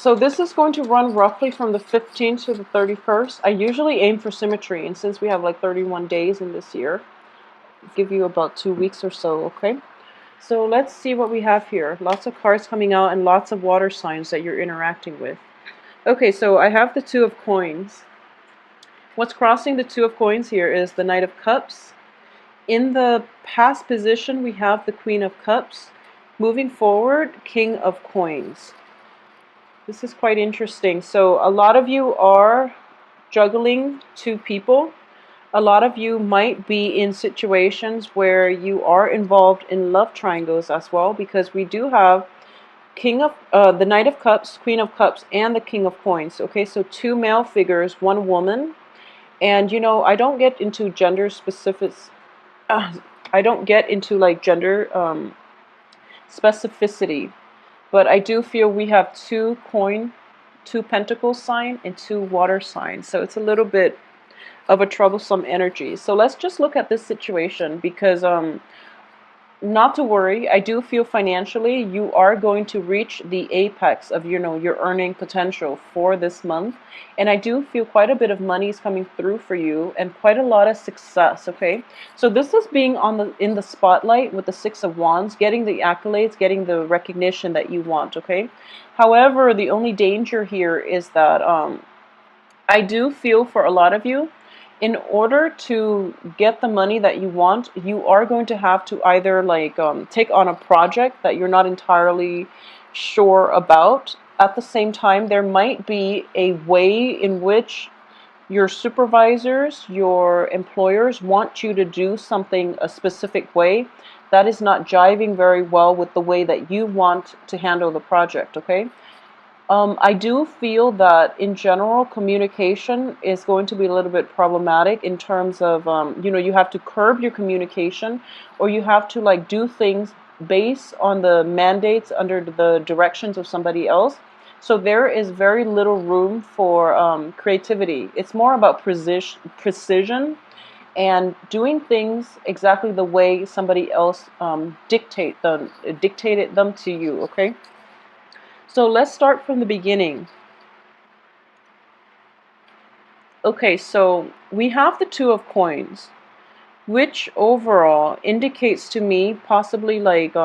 So this is going to run roughly from the 15th to the 31st. I usually aim for symmetry, and since we have like 31 days in this year, I'll give you about 2 weeks or so, okay? So let's see what we have here. Lots of cards coming out and lots of water signs that you're interacting with. Okay, so I have the Two of Coins. What's crossing the Two of Coins here is the Knight of Cups. In the past position, we have the Queen of Cups. Moving forward, King of Coins. This is quite interesting. So a lot of you are juggling two people. A lot of you might be in situations where you are involved in love triangles as well, because we do have the Knight of Cups, Queen of Cups, and the King of Coins. Okay, so two male figures, one woman. And you know, I don't get into gender specifics. I don't get into like gender specificity. But I do feel we have two pentacles sign and two water signs. So it's a little bit of a troublesome energy. So let's just look at this situation, because not to worry, I do feel financially you are going to reach the apex of, you know, your earning potential for this month. And I do feel quite a bit of money is coming through for you and quite a lot of success, okay? So this is being in the spotlight with the Six of Wands, getting the accolades, getting the recognition that you want, okay? However, the only danger here is that I do feel for a lot of you, in order to get the money that you want, you are going to have to either like take on a project that you're not entirely sure about. At the same time, there might be a way in which your supervisors, your employers want you to do something a specific way that is not jiving very well with the way that you want to handle the project, okay? I do feel that in general communication is going to be a little bit problematic in terms of, you know, you have to curb your communication, or you have to like do things based on the mandates under the directions of somebody else. So there is very little room for creativity. It's more about precision and doing things exactly the way somebody else dictated them to you, okay? So let's start from the beginning. Okay, so we have the Two of Coins, which overall indicates to me possibly like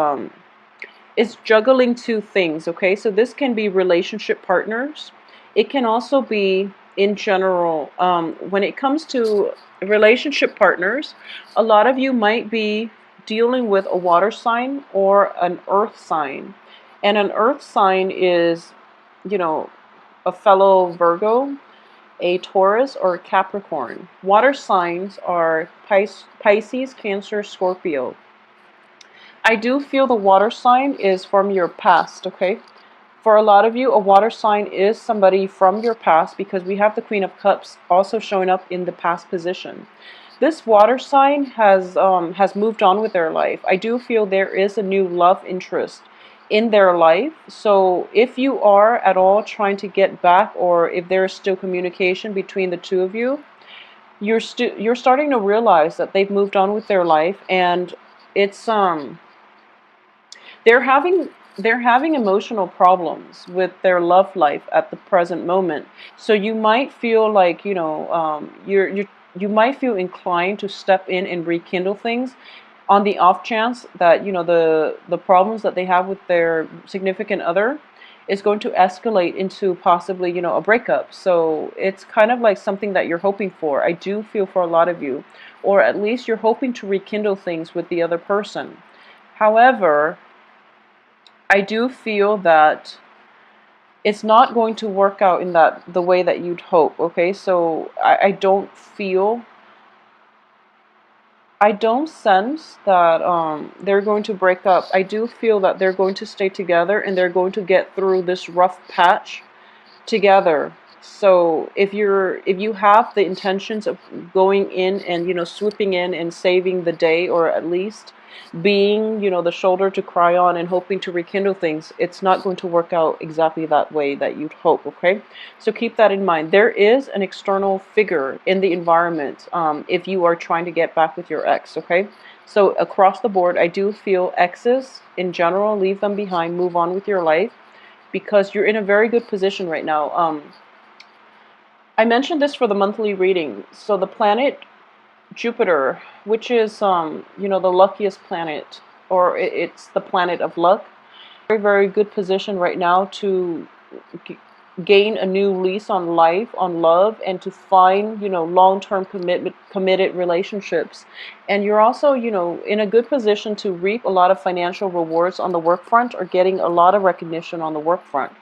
it's juggling two things, okay? So this can be relationship partners. It can also be in general, when it comes to relationship partners, a lot of you might be dealing with a water sign or an earth sign. And an earth sign is, you know, a fellow Virgo, a Taurus, or a Capricorn. Water signs are Pisces, Cancer, Scorpio. I do feel the water sign is from your past, okay? For a lot of you, a water sign is somebody from your past, because we have the Queen of Cups also showing up in the past position. This water sign has moved on with their life. I do feel there is a new love interest in their life. So if you are at all trying to get back, or if there's still communication between the two of you, you're starting to realize that they've moved on with their life, and it's they're having emotional problems with their love life at the present moment. So you might feel like, you know, you might feel inclined to step in and rekindle things, on the off chance that, you know, the problems that they have with their significant other is going to escalate into possibly, you know, a breakup. So it's kind of like something that you're hoping for. I do feel for a lot of you, or at least you're hoping to rekindle things with the other person. However, I do feel that it's not going to work out in the way that you'd hope, okay? So I don't sense that they're going to break up. I do feel that they're going to stay together, and they're going to get through this rough patch together. So if you have the intentions of going in and, you know, swooping in and saving the day, or at least being, you know, the shoulder to cry on and hoping to rekindle things, it's not going to work out exactly that way that you'd hope, okay? So keep that in mind. There is an external figure in the environment if you are trying to get back with your ex, okay? So across the board, I do feel exes in general, leave them behind, move on with your life. because you're in a very good position right now. I mentioned this for the monthly reading. So the planet Jupiter, which is the luckiest planet, or it's the planet of luck, very, very good position right now to gain a new lease on life, on love, and to find, long-term committed relationships. And you're also, in a good position to reap a lot of financial rewards on the work front, or getting a lot of recognition on the work front.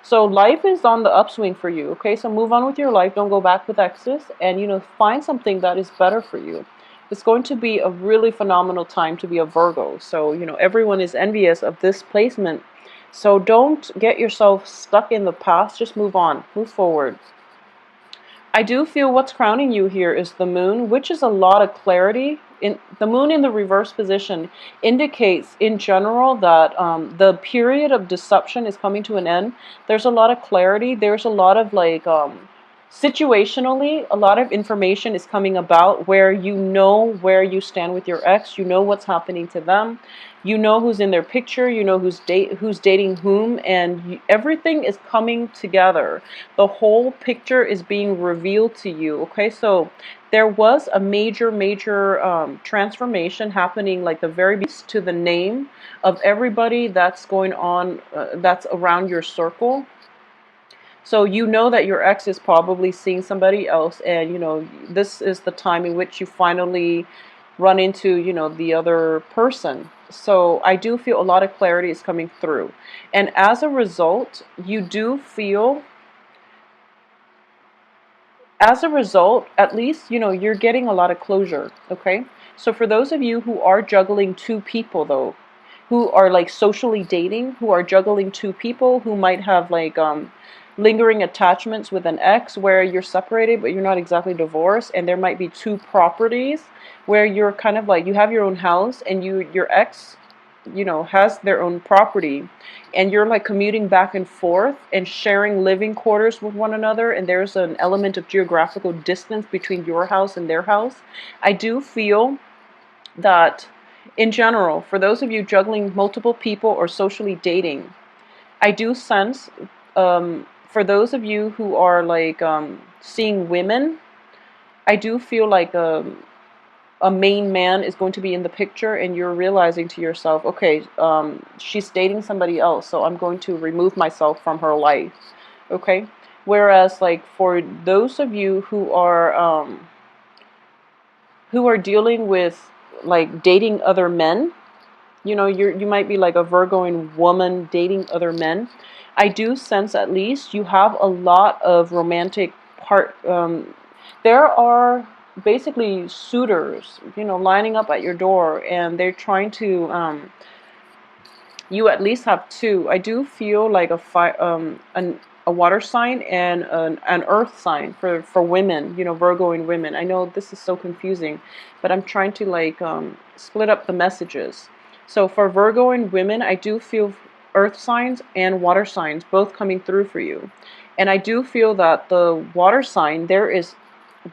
So life is on the upswing for you, okay? So move on with your life. Don't go back with exes, and, find something that is better for you. It's going to be a really phenomenal time to be a Virgo. So, everyone is envious of this placement. So don't get yourself stuck in the past. Just move on, move forward. I do feel what's crowning you here is the moon, which is a lot of clarity. The moon in the reverse position indicates in general that the period of deception is coming to an end. There's a lot of clarity. There's a lot of situationally, a lot of information is coming about where you know where you stand with your ex. You know what's happening to them. You know who's in their picture. You know who's dating whom, and everything is coming together. The whole picture is being revealed to you. Okay, so there was a major transformation happening, like the very beast, to the name of everybody that's going on, that's around your circle. So you know that your ex is probably seeing somebody else, and this is the time in which you finally run into the other person. So I do feel a lot of clarity is coming through, and as a result, at least you're getting a lot of closure. Okay, so for those of you who are juggling two people, though, who are like socially dating, who are juggling two people, who might have lingering attachments with an ex, where you're separated but you're not exactly divorced, and there might be two properties where you're kind of like, you have your own house, and your ex has their own property, and you're like commuting back and forth and sharing living quarters with one another, and there's an element of geographical distance between your house and their house. I do feel that in general, for those of you juggling multiple people or socially dating, I do sense, for those of you who are seeing women, I do feel like a main man is going to be in the picture, and you're realizing to yourself, okay, she's dating somebody else, so I'm going to remove myself from her life. Okay, whereas for those of you who are dealing with dating other men, you might be like a Virgoing woman dating other men. I do sense at least you have a lot of romantic there are basically suitors, lining up at your door, and they're trying to, you at least have two. I do feel like a water sign and an earth sign for women, Virgoing women. I know this is so confusing, but I'm trying to split up the messages. So for Virgoing women, I do feel earth signs and water signs both coming through for you. And I do feel that the water sign, there is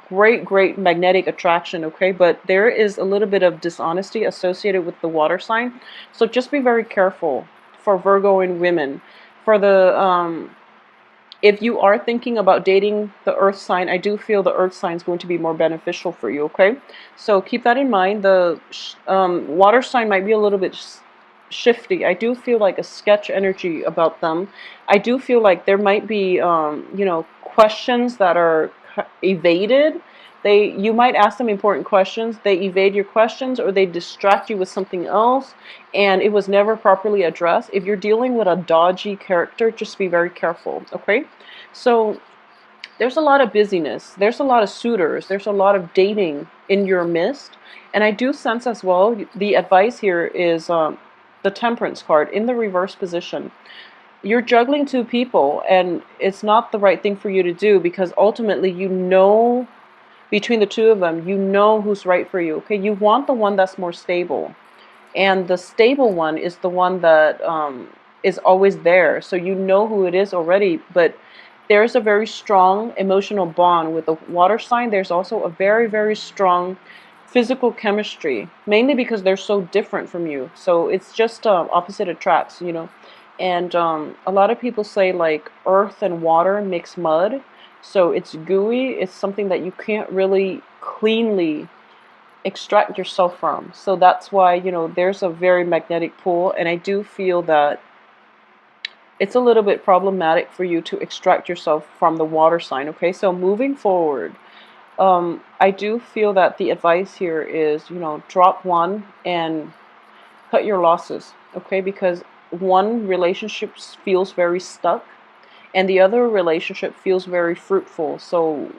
great magnetic attraction, okay, but there is a little bit of dishonesty associated with the water sign. So just be very careful for Virgoing women. For the if you are thinking about dating the earth sign, I do feel the earth sign is going to be more beneficial for you, okay? So keep that in mind. The water sign might be a little bit shifty. I do feel like a sketch energy about them. I do feel like there might be, questions that are evaded. You might ask them important questions, they evade your questions, or they distract you with something else, and it was never properly addressed. If you're dealing with a dodgy character, just be very careful, okay? So there's a lot of busyness, there's a lot of suitors, there's a lot of dating in your midst, and I do sense as well, the advice here is the Temperance card in the reverse position. You're juggling two people, and it's not the right thing for you to do, because ultimately between the two of them, who's right for you. Okay, you want the one that's more stable, and the stable one is the one that is always there. So you know who it is already, but there's a very strong emotional bond with the water sign. There's also a very strong physical chemistry, mainly because they're so different from you. So it's just opposite attracts, And a lot of people say like earth and water mix mud, so it's gooey. It's something that you can't really cleanly extract yourself from. So that's why, there's a very magnetic pull, and I do feel that it's a little bit problematic for you to extract yourself from the water sign. Okay, so moving forward, I do feel that the advice here is, drop one and cut your losses. Okay, because one relationship feels very stuck and the other relationship feels very fruitful. So,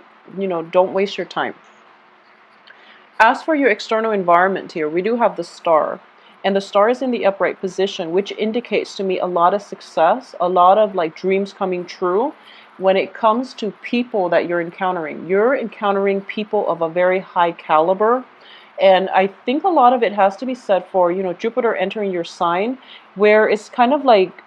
don't waste your time. As for your external environment here, we do have the star. And the star is in the upright position, which indicates to me a lot of success, a lot of like dreams coming true when it comes to people that you're encountering. You're encountering people of a very high caliber. And I think a lot of it has to be said for, Jupiter entering your sign, where it's kind of like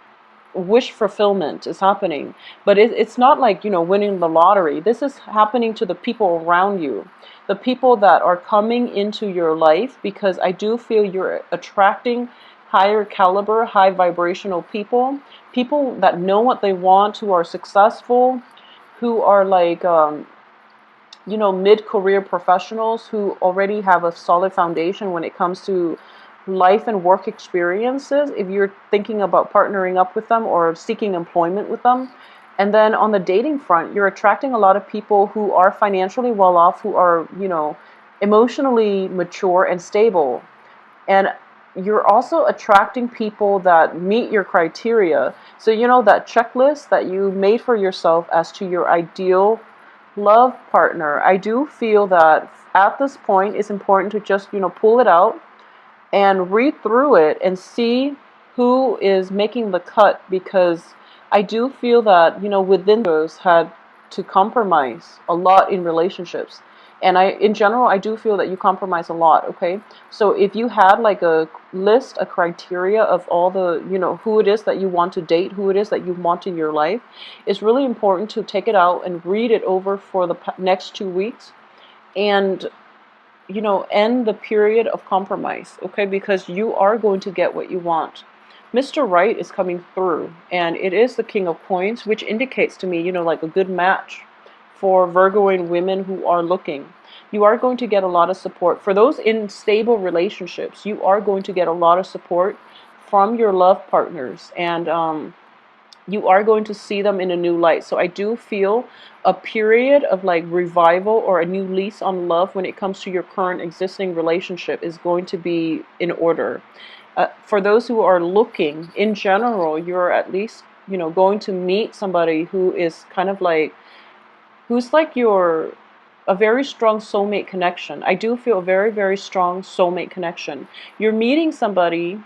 wish fulfillment is happening, but it's not like winning the lottery. This is happening to the people around you, the people that are coming into your life, because I do feel you're attracting higher caliber, high vibrational people, people that know what they want, who are successful, who are like mid-career professionals who already have a solid foundation when it comes to life and work experiences, if you're thinking about partnering up with them or seeking employment with them. And then on the dating front, you're attracting a lot of people who are financially well off, who are, emotionally mature and stable. And you're also attracting people that meet your criteria. So, that checklist that you made for yourself as to your ideal love partner, I do feel that at this point it's important to just, pull it out and read through it and see who is making the cut, because I do feel that, within those had to compromise a lot in relationships. And in general, I do feel that you compromise a lot, okay? So if you had like a list, a criteria of all the, who it is that you want to date, who it is that you want in your life, it's really important to take it out and read it over for the next 2 weeks and end the period of compromise, okay? Because you are going to get what you want. Mr. Right is coming through, and it is the King of Coins, which indicates to me, like a good match for Virgoing women who are looking. You are going to get a lot of support. For those in stable relationships, you are going to get a lot of support from your love partners, and you are going to see them in a new light. So I do feel a period of like revival or a new lease on love when it comes to your current existing relationship is going to be in order. For those who are looking, in general, you're at least, going to meet somebody who is kind of like, who's like a very strong soulmate connection. I do feel a very, very strong soulmate connection. You're meeting somebody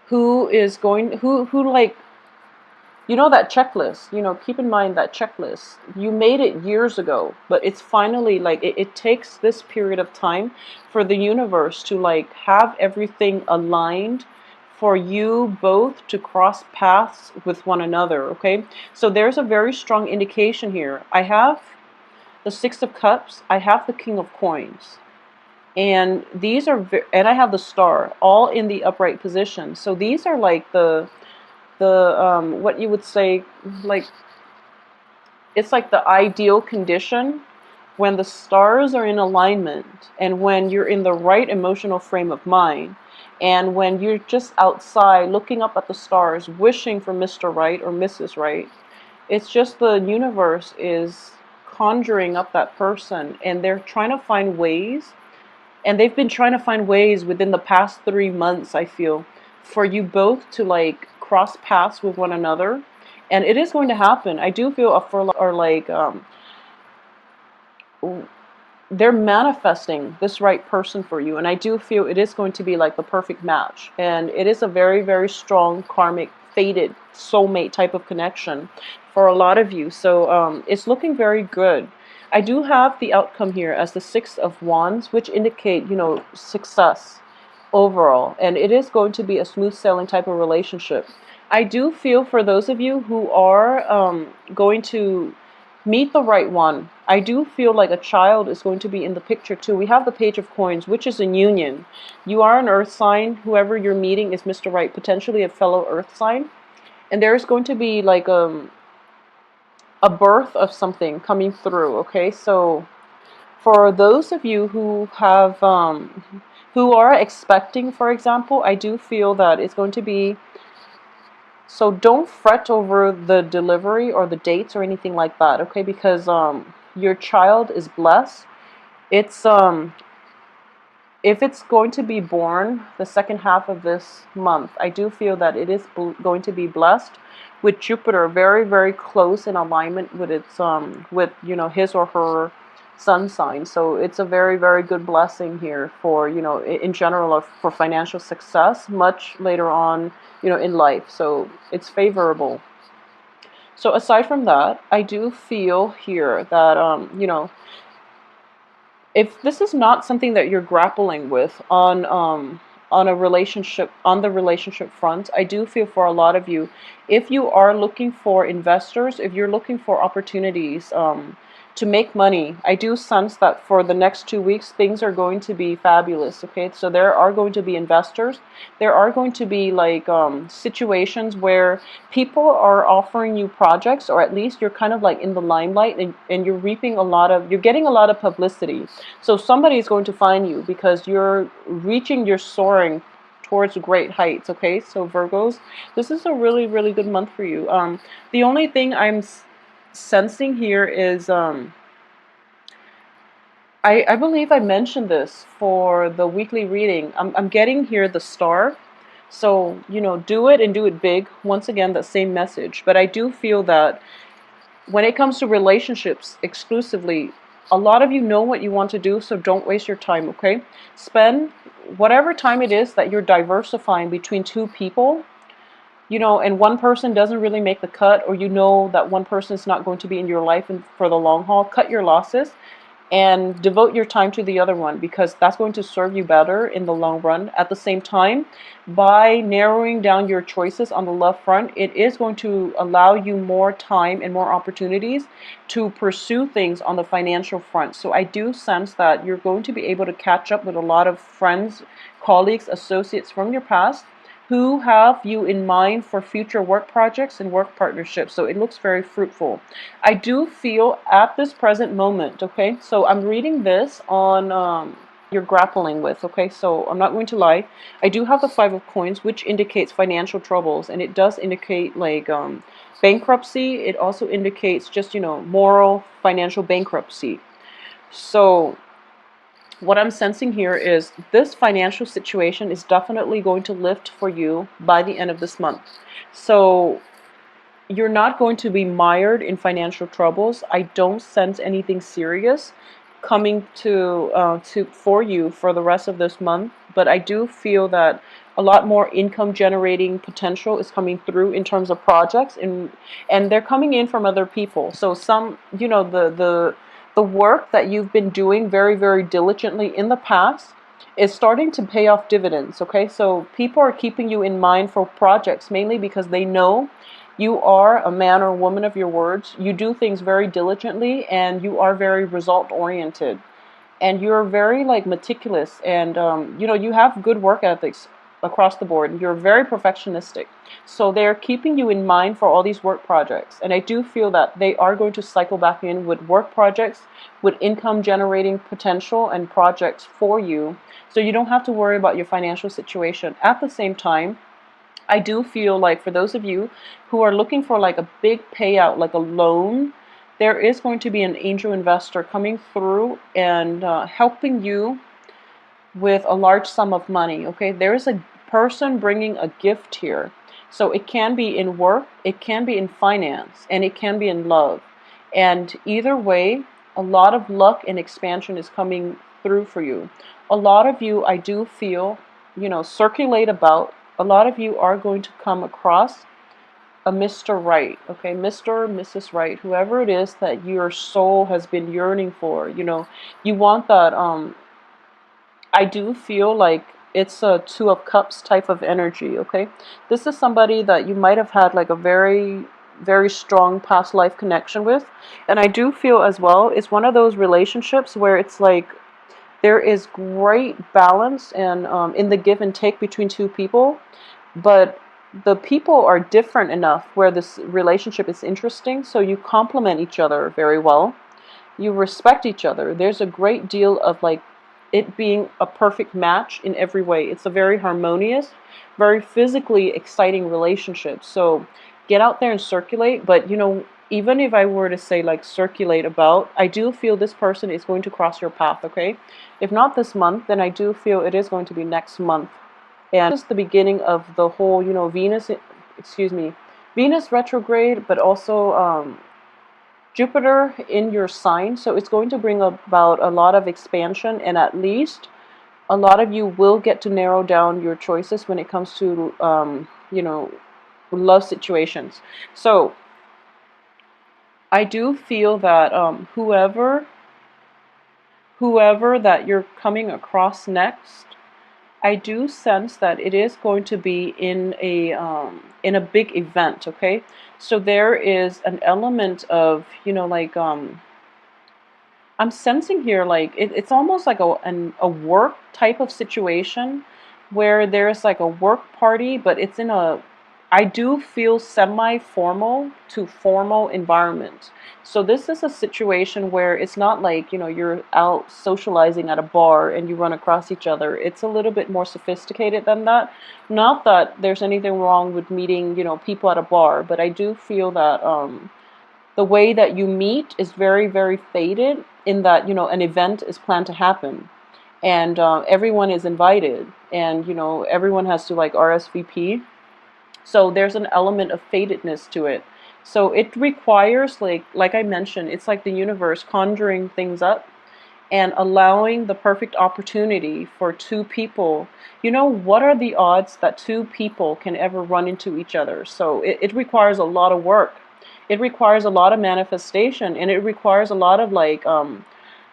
who is going, who like, that checklist, keep in mind that checklist. You made it years ago, but it's finally like, it takes this period of time for the universe to like have everything aligned for you both to cross paths with one another, okay? So there's a very strong indication here. I have the Six of Cups, I have the King of Coins, and these are, and I have the Star, all in the upright position. So these are like the what you would say, like, it's like the ideal condition when the stars are in alignment and when you're in the right emotional frame of mind, and when you're just outside looking up at the stars wishing for Mr. Right or Mrs. Right. It's just the universe is conjuring up that person, and they're trying to find ways, and they've been trying to find ways within the past 3 months, I feel, for you both to like cross paths with one another. And it is going to happen. I do feel or like they're manifesting this right person for you, and I do feel it is going to be like the perfect match, and it is a very, very strong karmic fated soulmate type of connection for a lot of you. So it's looking very good. I do have the outcome here as the Six of Wands, which indicate, success overall, and it is going to be a smooth sailing type of relationship. I do feel for those of you who are going to Meet the right one. I do feel like a child is going to be in the picture too. We have the Page of Coins, which is in union. You are an earth sign. Whoever you're meeting is Mr. Right, potentially a fellow earth sign. And there's going to be like a birth of something coming through, okay? So for those of you who have who are expecting, for example, I do feel that it's going to be, so don't fret over the delivery or the dates or anything like that, okay? Because your child is blessed. It's if it's going to be born the second half of this month, I do feel that it is going to be blessed with Jupiter very, very close in alignment with its with, you know, his or her sun sign. So it's a very, very good blessing here for, you know, in general for financial success much later on, you know, in life. So it's favorable. So aside from that, I do feel here that you know, if this is not something that you're grappling with on a relationship, on the relationship front, I do feel for a lot of you, if you are looking for investors, if you're looking for opportunities to make money, I do sense that for the next 2 weeks things are going to be fabulous. Okay, so there are going to be investors, there are going to be like situations where people are offering you projects, or at least you're kind of like in the limelight, and you're reaping a lot of, you're getting a lot of publicity. So somebody is going to find you because you're reaching, you're soaring towards great heights. Okay, so Virgos, this is a really, really good month for you. The only thing I'm sensing here is I believe I mentioned this for the weekly reading. I'm getting here the star. So, you know, do it and do it big. Once again, that same message. But I do feel that when it comes to relationships exclusively, a lot of you know what you want to do, so don't waste your time, okay? Spend whatever time it is that you're diversifying between two people, you know, and one person doesn't really make the cut, or you know that one person is not going to be in your life and for the long haul. Cut your losses and devote your time to the other one, because that's going to serve you better in the long run. At the same time, by narrowing down your choices on the love front, it is going to allow you more time and more opportunities to pursue things on the financial front. So I do sense that you're going to be able to catch up with a lot of friends, colleagues, associates from your past who have you in mind for future work projects and work partnerships. So it looks very fruitful. I do feel at this present moment, okay, so I'm reading this on you're grappling with, okay, so I'm not going to lie. I do have the Five of Coins, which indicates financial troubles, and it does indicate like bankruptcy. It also indicates just, you know, moral financial bankruptcy. So what I'm sensing here is this financial situation is definitely going to lift for you by the end of this month. So you're not going to be mired in financial troubles. I don't sense anything serious coming to for you for the rest of this month, but I do feel that a lot more income generating potential is coming through in terms of projects, and they're coming in from other people. So some, you know, the work that you've been doing very, very diligently in the past is starting to pay off dividends. Okay, so people are keeping you in mind for projects, mainly because they know you are a man or woman of your words. You do things very diligently, and you are very result oriented, and you're very like meticulous, and you know, you have good work ethics across the board. You're very perfectionistic. So they're keeping you in mind for all these work projects, and I do feel that they are going to cycle back in with work projects, with income generating potential and projects for you, so you don't have to worry about your financial situation. At the same time, I do feel like for those of you who are looking for like a big payout, like a loan, there is going to be an angel investor coming through and helping you with a large sum of money. Okay, there is a person bringing a gift here. So it can be in work, it can be in finance, and it can be in love. And either way, a lot of luck and expansion is coming through for you. A lot of you, I do feel, you know, circulate about. A lot of you are going to come across a Mr. Right, okay, Mr. or Mrs. Right, whoever it is that your soul has been yearning for. You know, you want that. I do feel like it's a Two of Cups type of energy. Okay, this is somebody that you might have had like a very, very strong past life connection with. And I do feel as well, it's one of those relationships where it's like there is great balance and in the give and take between two people, but the people are different enough where this relationship is interesting, so you complement each other very well. You respect each other. There's a great deal of like it being a perfect match in every way. It's a very harmonious, very physically exciting relationship. So get out there and circulate. But you know, even if I were to say like circulate about, I do feel this person is going to cross your path, okay? If not this month, then I do feel it is going to be next month. And this is the beginning of the whole, you know, Venus retrograde, but also Jupiter in your sign, so it's going to bring about a lot of expansion, and at least a lot of you will get to narrow down your choices when it comes to, you know, love situations. So I do feel that whoever that you're coming across next, I do sense that it is going to be in a big event, okay? So there is an element of, you know, like I'm sensing here like it's almost like a work type of situation where there's like a work party, but it's in a, I do feel semi-formal to formal environment. So this is a situation where it's not like, you know, you're out socializing at a bar and you run across each other. It's a little bit more sophisticated than that. Not that there's anything wrong with meeting, you know, people at a bar, but I do feel that the way that you meet is very, very faded in that, you know, an event is planned to happen and everyone is invited and, you know, everyone has to like RSVP. So there's an element of fadedness to it. So it requires, like I mentioned, it's like the universe conjuring things up and allowing the perfect opportunity for two people. You know, what are the odds that two people can ever run into each other? So it requires a lot of work. It requires a lot of manifestation, and it requires a lot of like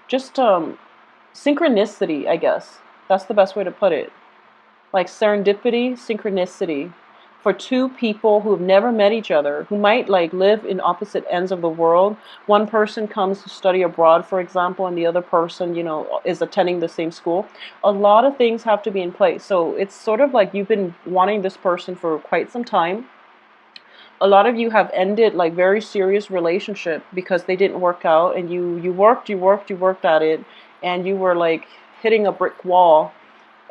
just synchronicity, I guess. That's the best way to put it. Like serendipity, synchronicity for two people who have never met each other, who might like live in opposite ends of the world. One person comes to study abroad, for example, and the other person, you know, is attending the same school. A lot of things have to be in place. So it's sort of like you've been wanting this person for quite some time. A lot of you have ended like very serious relationship because they didn't work out, and you worked at it, and you were like hitting a brick wall,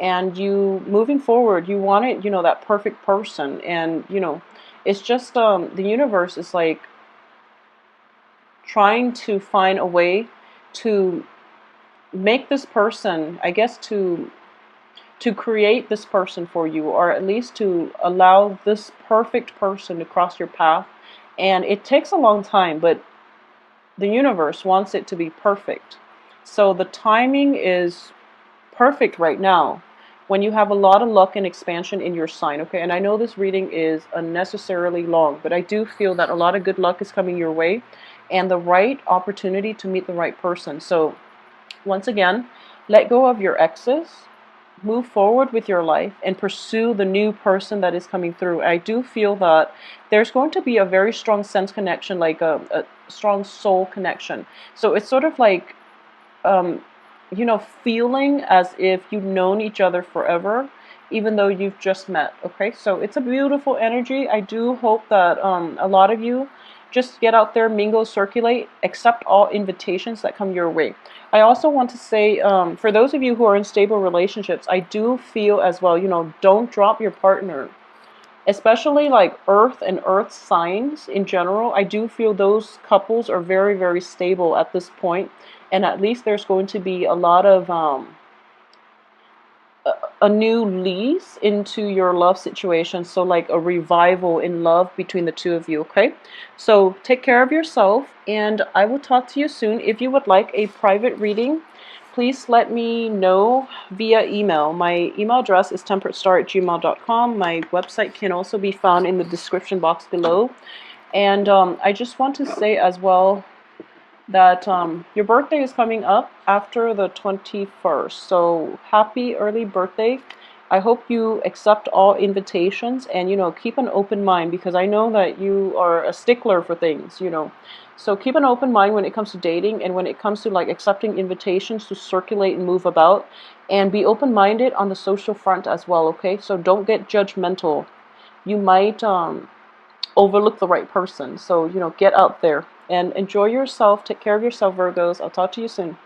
and you moving forward, you wanted, you know, that perfect person. And you know, it's just the universe is like trying to find a way to make this person, I guess, to create this person for you, or at least to allow this perfect person to cross your path. And it takes a long time, but the universe wants it to be perfect. So the timing is perfect right now when you have a lot of luck and expansion in your sign, okay? And I know this reading is unnecessarily long, but I do feel that a lot of good luck is coming your way and the right opportunity to meet the right person. So once again, let go of your exes, move forward with your life, and pursue the new person that is coming through. I do feel that there's going to be a very strong sense connection, like a strong soul connection. So it's sort of like, you know, feeling as if you've known each other forever, even though you've just met, okay? So it's a beautiful energy. I do hope that a lot of you just get out there, mingle, circulate, accept all invitations that come your way. I also want to say, for those of you who are in stable relationships, I do feel as well, you know, don't drop your partner. Especially like earth and earth signs in general, I do feel those couples are very, very stable at this point. And at least there's going to be a lot of a new lease into your love situation. So like a revival in love between the two of you, okay? So take care of yourself, and I will talk to you soon. If you would like a private reading, please let me know via email. My email address is temperatestar@gmail.com. My website can also be found in the description box below. And I just want to say as well that your birthday is coming up after the 21st. So happy early birthday. I hope you accept all invitations and, keep an open mind, because I know that you are a stickler for things. So keep an open mind when it comes to dating, and when it comes to like accepting invitations to circulate and move about, and be open-minded on the social front as well, okay? So don't get judgmental. You might overlook the right person. So, get out there and enjoy yourself. Take care of yourself, Virgos. I'll talk to you soon.